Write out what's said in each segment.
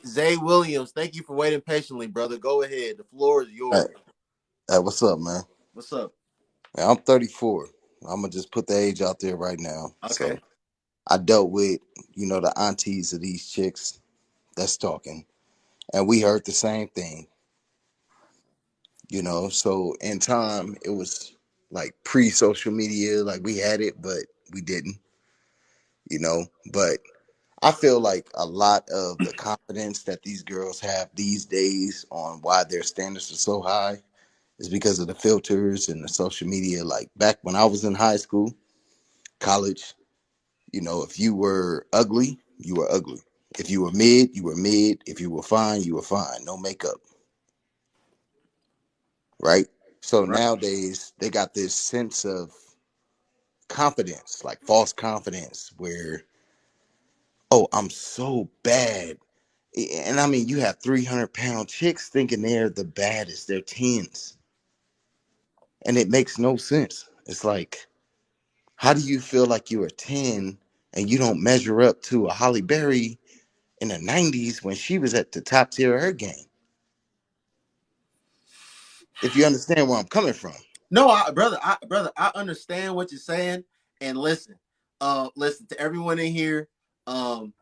Zay Williams, thank you for waiting patiently, brother. Go ahead. The floor is Hey, yours. what's up, man? What's up? Hey, I'm 34. I'm gonna just put the age out there right now. Okay. So I dealt with, the aunties of these chicks that's talking, and we heard the same thing. So in time, it was like pre-social media, like we had it, but we didn't. But I feel like a lot of the confidence that these girls have these days on why their standards are so high is because of the filters and the social media. Like back when I was in high school, college, if you were ugly, you were ugly. If you were mid, you were mid. If you were fine, you were fine. No makeup, right? So Right. nowadays they got this sense of confidence, like false confidence, where, oh, I'm so bad. And I mean, you have 300-pound chicks thinking they're the baddest, they're tens. And it makes no sense. It's like, how do you feel like you're a 10 and you don't measure up to a Holly Berry in the 90s when she was at the top tier of her game? If you understand where I'm coming from. No, brother, I understand what you're saying. And listen to everyone in here. Um,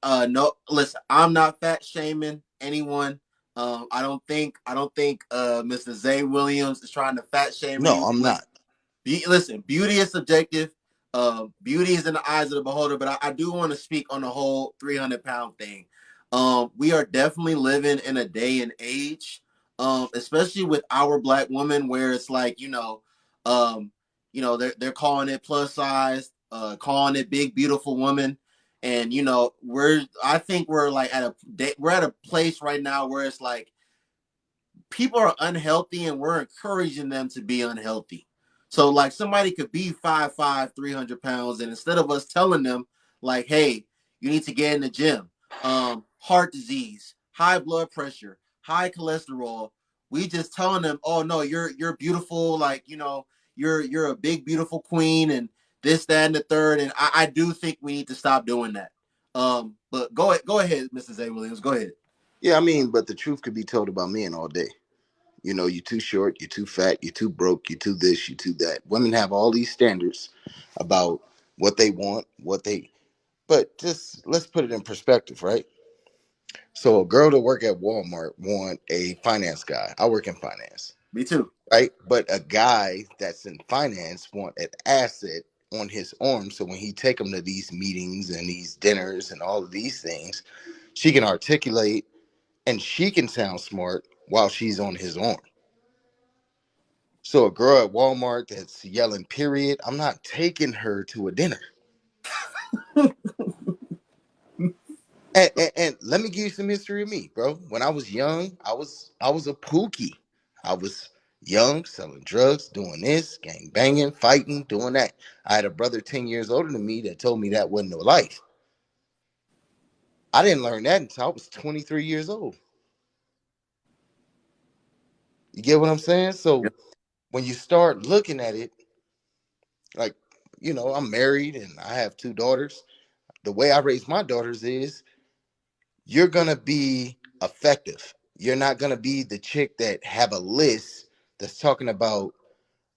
no, listen, I'm not fat shaming anyone. I don't think Mr. Zay Williams is trying to fat shame No, anyone. I'm not. Listen, beauty is subjective. Beauty is in the eyes of the beholder, but I do want to speak on the whole 300-pound thing. We are definitely living in a day and age, especially with our black women, where it's like um, they're calling it plus size, calling it big beautiful woman, and I think we're at a place right now where it's like people are unhealthy and we're encouraging them to be unhealthy. So like somebody could be 5'5", 300 pounds, and instead of us telling them like, hey, you need to get in the gym, heart disease, high blood pressure, high cholesterol, we just telling them, oh no, you're beautiful, like you're a big beautiful queen and this, that, and the third. And I do think we need to stop doing that. But go ahead, Mrs. A. Williams, go ahead. Yeah, I mean, but the truth could be told about men all day. You're too short, you're too fat, you're too broke, you're too this, you're too that. Women have all these standards about what they want, but just let's put it in perspective, right? So a girl to work at Walmart want a finance guy. I work in finance, Me too. right? But a guy that's in finance want an asset on his arm. So when he take them to these meetings and these dinners and all of these things, she can articulate and she can sound smart while she's on his arm. So a girl at Walmart that's yelling period, I'm not taking her to a dinner. And let me give you some history of me, bro. When I was young, I was a pookie. I was young, selling drugs, doing this, gang banging, fighting, doing that. I had a brother 10 years older than me that told me that wasn't no life. I didn't learn that until I was 23 years old. You get what I'm saying? So when you start looking at it, like, I'm married and I have two daughters. The way I raise my daughters is you're gonna be effective. You're not gonna be the chick that have a list that's talking about,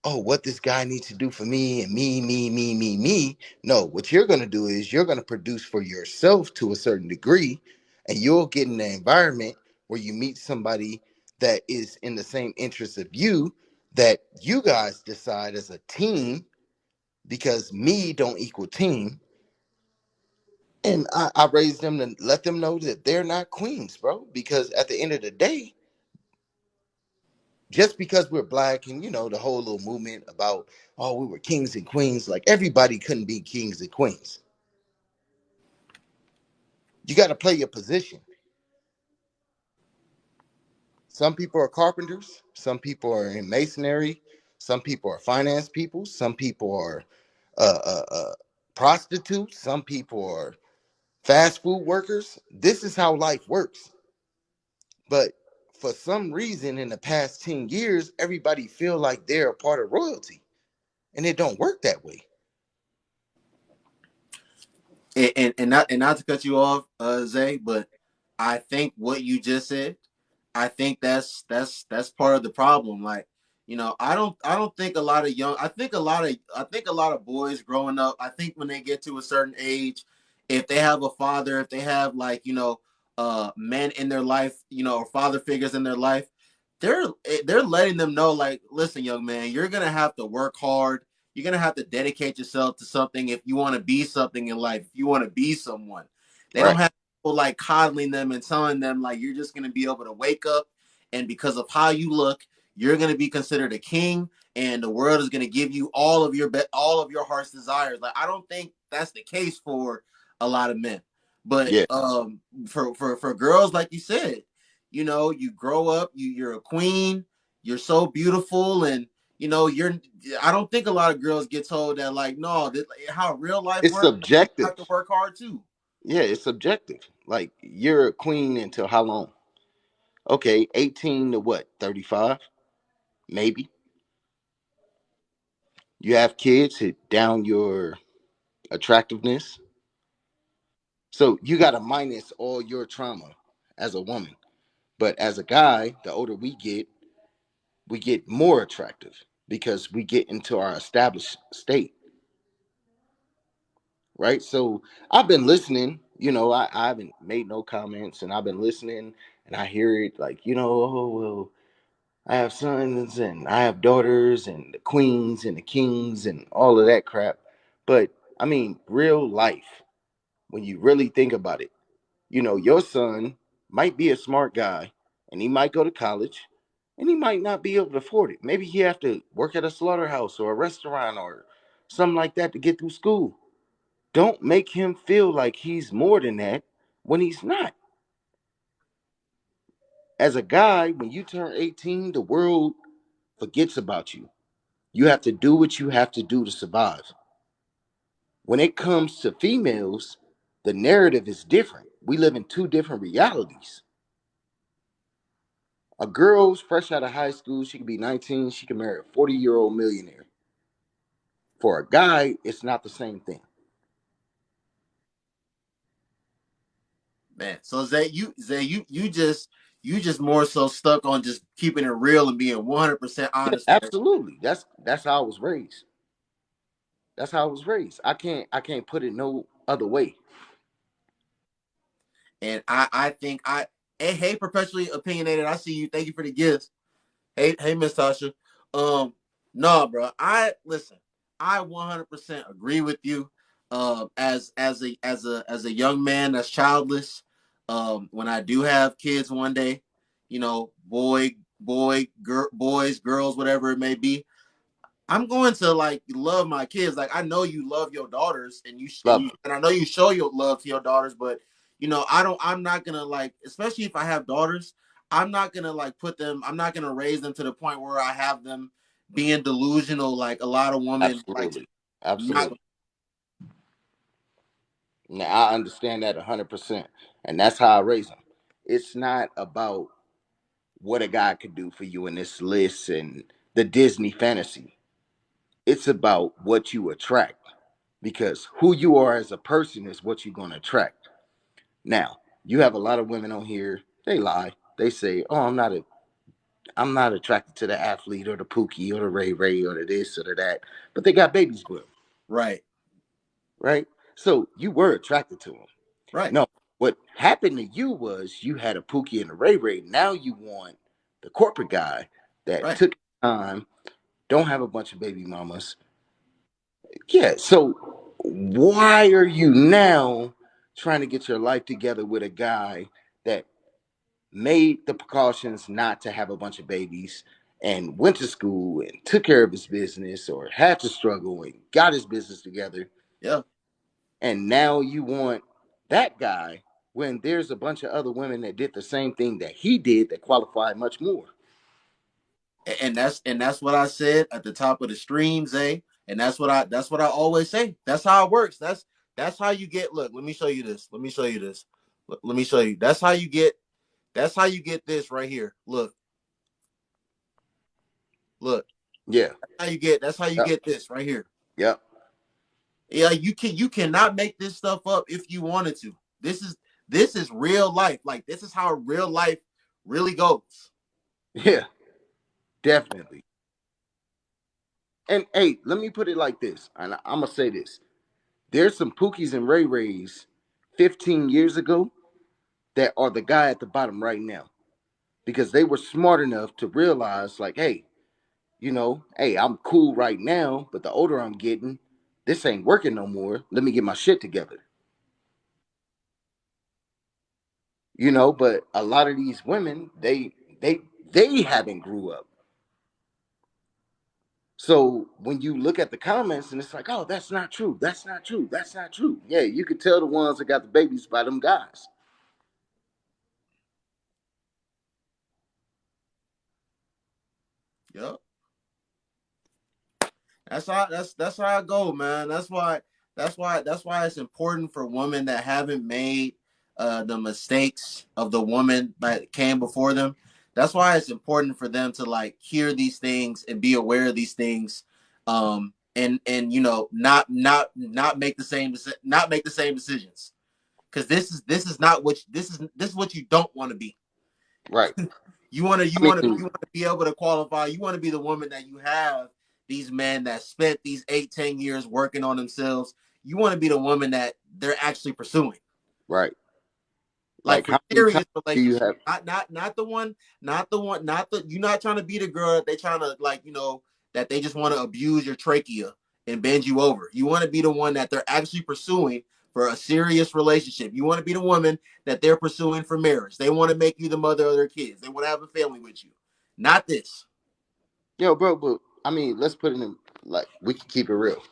oh, what this guy needs to do for me and me. No, what you're gonna do is you're gonna produce for yourself to a certain degree, and you'll get in an environment where you meet somebody that is in the same interest of you, that you guys decide as a team, because me don't equal team. And I raised them to let them know that they're not queens, bro. Because at the end of the day, just because we're black and the whole little movement about, oh, we were kings and queens, like everybody couldn't be kings and queens. You got to play your position. Some people are carpenters, some people are in masonry, some people are finance people, some people are prostitutes, some people are fast food workers. This is how life works. But for some reason in the past 10 years, everybody feel like they're a part of royalty. And it don't work that way. And not to cut you off, Zay, but I think what you just said, I think that's part of the problem. Like, I don't think a lot of young I think a lot of boys growing up, I think when they get to a certain age, if they have a father, if they have like, men in their life, or father figures in their life, they're they're letting them know, like, listen, young man, you're gonna have to work hard. You're gonna have to dedicate yourself to something if you want to be something in life, if you want to be someone. They don't Right. have people like coddling them and telling them like you're just gonna be able to wake up and because of how you look, you're gonna be considered a king, and the world is gonna give you all of your heart's desires. Like, I don't think that's the case for a lot of men, but Yeah. for girls, like you said, you grow up, you're a queen, you're so beautiful, and you're. I don't think a lot of girls get told that, like, no, how real life It's works. You subjective. have to work hard too. Yeah, it's subjective. Like you're a queen until how long? Okay, 18 to what? 35? Maybe. You have kids, hit down your attractiveness. So you got to minus all your trauma as a woman. But as a guy, the older we get more attractive because we get into our established state, right? So I've been listening, I haven't made no comments and I've been listening and I hear it like, oh, well, I have sons and I have daughters and the queens and the kings and all of that crap. But I mean, real life, when you really think about it, your son might be a smart guy and he might go to college and he might not be able to afford it. Maybe he have to work at a slaughterhouse or a restaurant or something like that to get through school. Don't make him feel like he's more than that when he's not. As a guy, when you turn 18, the world forgets about you. You have to do what you have to do to survive. When it comes to females, the narrative is different. We live in two different realities. A girl's fresh out of high school, she could be 19, she can marry a 40-year-old millionaire. For a guy, it's not the same thing. Man, so you just more so stuck on just keeping it real and being 100% Yeah, honest with her. absolutely. That's how I was raised. That's how I was raised. I can't put it no other way. And I think hey, perpetually opinionated. I see you. Thank you for the gifts. Hey, Miss Tasha. Um, no, bro. I listen. I 100% agree with you. As a young man that's childless, when I do have kids one day, boys, girls, whatever it may be, I'm going to like love my kids. Like, I know you love your daughters, and Love them. I know you show your love to your daughters, but I'm not gonna, like, especially if I have daughters, I'm not gonna like put them. I'm not gonna raise them to the point where I have them being delusional, like a lot of women like to. Absolutely. Not. Absolutely. Now I understand that 100%. And that's how I raise them. It's not about what a guy could do for you in this list and the Disney fantasy. It's about what you attract because who you are as a person is what you're going to attract. Now, you have a lot of women on here, they lie. They say, "Oh, I'm not attracted to the athlete or the Pookie or the Ray Ray or the this or the that." But they got babies with them, Right, right? So, you were attracted to them. right, No, what happened to you was you had a Pookie and a Ray Ray. Now you want the corporate guy that right. took time, don't have a bunch of baby mamas. Yeah, so why are you now trying to get your life together with a guy that made the precautions not to have a bunch of babies and went to school and took care of his business or had to struggle and got his business together? Yeah. And now you want that guy when there's a bunch of other women that did the same thing that he did that qualified much more. And that's what I said at the top of the stream, Zay. And that's what I always say. That's how it works. That's how you get. Look, let me show you this. Let me show you this. Let me show you. That's how you get this right here. Look. Yeah. That's how you Yep. get this right here. Yep. Yeah, you cannot make this stuff up if you wanted to. This is real life. Like this is how real life really goes. Yeah, definitely. And hey, let me put it like this, and I'm gonna say this: there's some Pookies and Ray Rays 15 years ago that are the guy at the bottom right now because they were smart enough to realize, like, hey, hey, I'm cool right now, but the older I'm getting, this ain't working no more. Let me get my shit together. But a lot of these women, they haven't grew up. So when you look at the comments and it's like, oh, that's not true. That's not true. That's not true. Yeah, you could tell the ones that got the babies by them guys. Yep. That's how I go, man. That's why it's important for women that haven't made the mistakes of the woman that came before them. That's why it's important for them to like hear these things and be aware of these things, and not make the same decisions because this is not what this is what you don't want to be. Right. You want to you I want to mean, you want to be able to qualify. You want to be the woman that you have these men that spent these 8-10 years working on themselves. You want to be the woman that they're actually pursuing, right. like Like for how many times serious do you relationships. have Not the one, not the. You're not trying to be the girl that they trying to like. That they just want to abuse your trachea and bend you over. You want to be the one that they're actually pursuing for a serious relationship. You want to be the woman that they're pursuing for marriage. They want to make you the mother of their kids. They want to have a family with you. Not this. bro, but I mean, let's put it in like we can keep it real.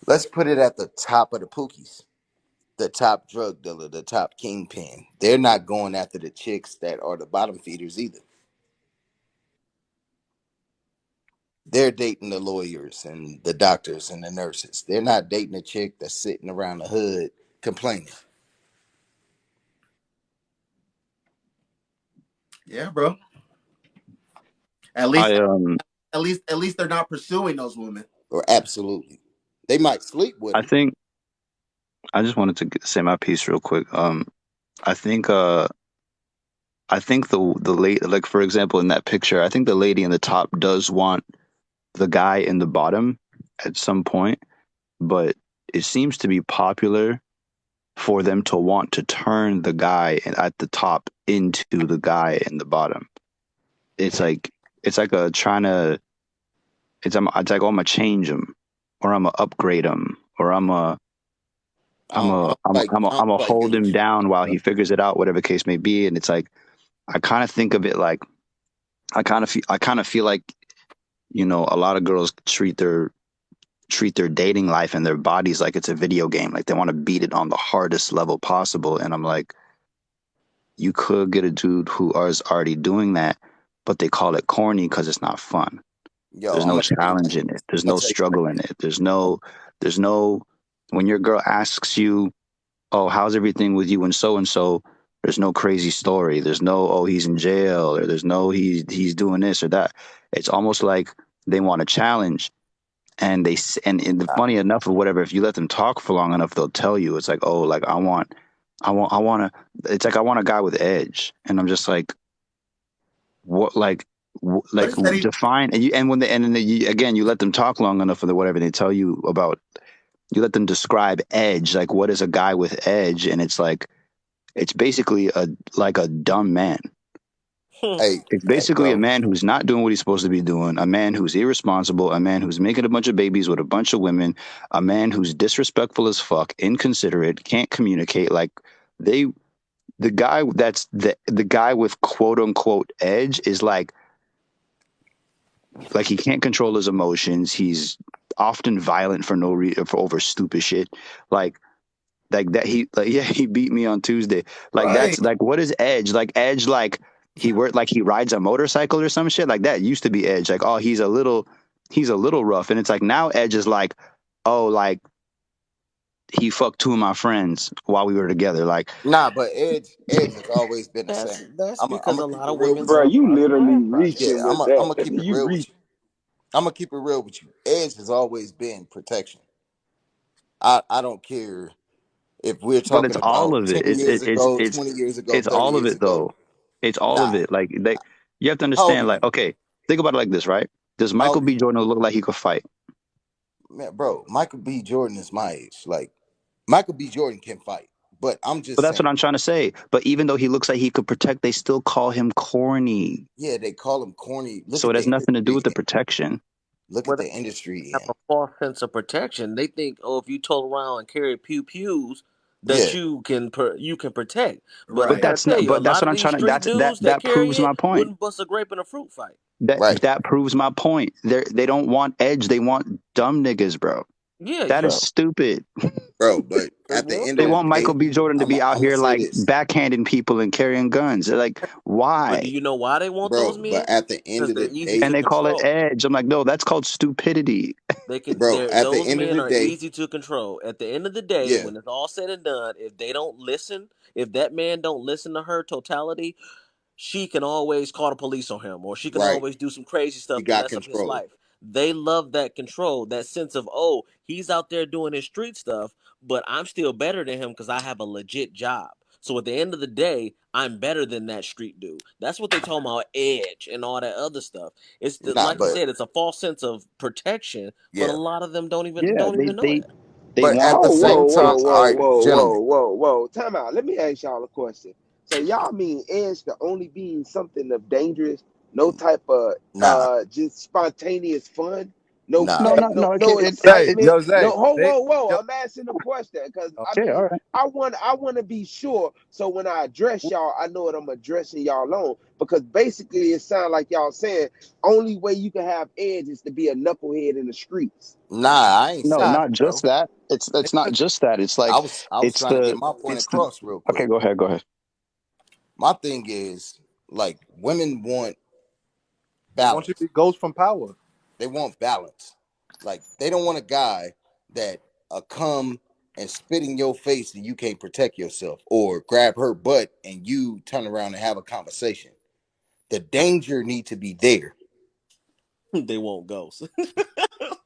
Let's put it at the top of the Pookies. The top drug dealer, the top kingpin. They're not going after the chicks that are the bottom feeders either. They're dating the lawyers and the doctors and the nurses. They're not dating a chick that's sitting around the hood complaining. Yeah, bro. At least, I at least they're not pursuing those women. Or absolutely. They might sleep with I them. think I just wanted to say my piece real quick. I think I think the late, like for example in that picture, I think the lady in the top does want the guy in the bottom at some point, but it seems to be popular for them to want to turn the guy at the top into the guy in the bottom. It's like a trying to it's like, oh, I'm gonna change him, or I'm gonna upgrade him, or I I'm don't gonna quite get hold what him you down while bro. he figures it out, whatever the case may be. And it's like I kind of think of it like I kind of feel like a lot of girls treat their dating life and their bodies like it's a video game, like they want to beat it on the hardest level possible. And I'm like, you could get a dude who is already doing that, but they call it corny because it's not fun. Yo, There's I'm no gonna tell you challenge like in it. There's I'm gonna no tell you like struggle in it. There's no when your girl asks you, oh, how's everything with you and so, there's no crazy story. There's no, oh, he's in jail, or there's no, he's doing this or that. It's almost like they want a challenge, and and the funny enough or whatever, if you let them talk for long enough, they'll tell you. It's like, oh, like I want to. It's like I want a guy with edge, and I'm just like, what, What like is that even? define, and when they and then again, you let them talk long enough or whatever, they tell you about. You let them describe edge, like what is a guy with edge, and it's like it's basically a dumb man. hey, It's hey, basically a bro. man who's not doing what he's supposed to be doing, a man who's irresponsible, a man who's making a bunch of babies with a bunch of women, a man who's disrespectful as fuck, inconsiderate, can't communicate. Like they, the guy that's the guy with quote unquote edge is like he can't control his emotions. He's often violent for no reason, for over stupid shit. Like like that he like yeah, he beat me on Tuesday. Like Right. that's like what is edge? Like edge like he rides a motorcycle or some shit like that used to be edge. Like, oh, he's a little rough, and it's like now edge is like, oh, like he fucked two of my friends while we were together. Like Nah, but Edge has always been the That's same. that's I'm because gonna a keep lot it of real women with you. Bro, don't you trust literally men reaching Yeah, process. with I'm that. gonna keep it You real with reach. you. I'm gonna keep it real with you. Edge has always been protection. I don't care. If we're But it's talking all about of it. 10 years ago, 20 years ago, It's 30 all of years it ago, though. It's all of nah. it. Like you have to How old are understand. Like, you? okay, think about it like this, right? Does How Michael old are B. you? Jordan look like he could fight? Man, bro, Michael B. Jordan is my age. Like, Michael B. Jordan can fight. But I'm But just that's what saying, I'm trying to say. But even though he looks like he could protect, they still call him corny. yeah, they call him corny. Look So at it the has nothing to do industry with the in. protection. Look at Well, the industry have in. a false sense of protection. They think, oh, if you told around and carry pew pews, that Yeah, you can protect. But But Right. I that's tell not. you, a But that's lot what of I'm these trying to. street dudes that That carry proves it my point. wouldn't bust a grape in a fruit fight. right, That proves my point. They don't want edge. They want dumb niggas, bro. Yeah, That is you bro, stupid. bro. But as at the well. end They of the So, want Michael day, B. Jordan to I'm be out I'm gonna here say like this, backhanding people and carrying guns. They're like, but do why? you know why they want those bro. But men? at the end Because of the they're easy day, And to they call it control. edge. I'm like, no, that's called stupidity. They can. bro. They're At the those end of men the are day, easy to control. At the end of the day, yeah, when it's all said and done, if they don't listen, if that man don't listen to her totality, she can always call the police on him, or she can right. always do some crazy He stuff to got mess up his control. life. They love that control, that sense of, oh, he's out there doing his street stuff, but I'm still better than him because I have a legit job. So at the end of the day, I'm better than that street dude. That's what they talk about edge and all that other stuff. Nah, like you but said, it's a false sense of protection, but a yeah, lot of them Yeah, don't even know that. they but want at the Oh, same whoa, time, whoa, all whoa, right, whoa, whoa, gentlemen. whoa, whoa. Time out. Let me ask y'all a question. So y'all mean edge to only being something of dangerous, no type of Nah, just spontaneous fun, no nah. no, play, no, no. Okay, no Zay, it's excitement, yo, no Zay, whoa, whoa. yo, I'm asking a question because I okay. All mean right. I want to be sure so when I address y'all, I know what I'm addressing y'all on because basically it sounds like y'all saying only way you can have edge is to be a knucklehead in the streets. Nah, I ain't No, say nah, not that, bro. just that. It's not just that. It's I like was it's trying to get the my point it's the. across real Okay, quick. go ahead. Go ahead. My thing is like women want they want you to balance. be ghost from Power. They want balance. Like they don't want a guy that come and spit in your face and you can't protect yourself, or grab her butt and you turn around and have a conversation. The danger need to be there. They won't ghost.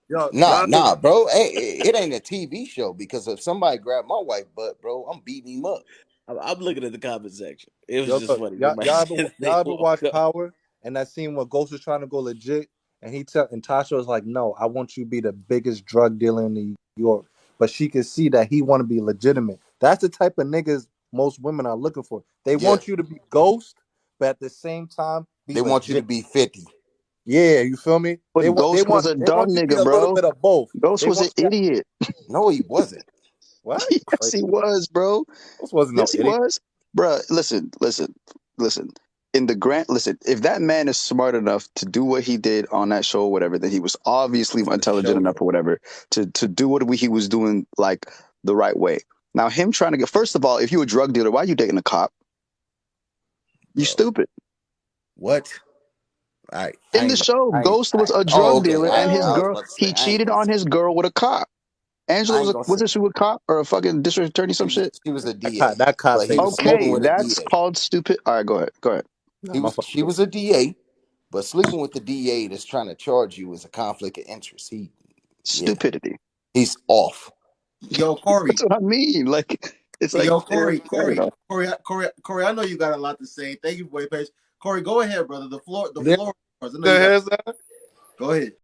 Yo, Nah, y'all know, nah, bro. Hey, it ain't a TV show because if somebody grab my wife butt, bro, I'm beating him up. I'm looking at the comment section. It was yo, just look, funny. Somebody said they y'all ever won't watch go. Power and that scene where Ghost is trying to go legit and and Tasha was like, no, I want you to be the biggest drug dealer in New York, but she could see that he want to be legitimate. That's the type of niggas most women are looking for. They Yeah, want you to be ghost, but at the same time be they want you to legit. be 50. Yeah, you feel me? But Ghost was a They dumb want you to be nigga, a little bro. bit of both. Ghost They was an want you to, idiot. No, he wasn't. what? Yes, Like, he was, bro. this wasn't no Yes, he idiot. was, bro. Listen. In the grant, listen. If that man is smart enough to do what he did on that show, or whatever, then he was obviously The intelligent show enough, though. or whatever, to do what he was doing like the right way. Now, him trying to get first of all, if you a drug dealer, why are you dating a cop? You Bro. stupid. What? I In the ain't show, Ghost was a oh, drug okay. dealer, and his I was girl, about to say he I ain't cheated gonna on say his girl with a cop. Angela I ain't gonna say was it she was a cop or a fucking district attorney, some shit? she was a That cop, DA, that cop but he say was no more. sleeping Okay, with a that's DA. called stupid. All right, go ahead. Go ahead. Nah, my fault. She was a DA, but sleeping with the DA that's trying to charge you is a conflict of interest. Yeah, Stupidity. he's off. Yo, Corey. That's what I mean. Like, it's like, Yo, yeah, Corey, I don't Corey, know. Corey. I know you got a lot to say. Thank you for your patience. Corey, go ahead, brother. The Yeah, floor is yours. I know the you got. hell's that? Go ahead.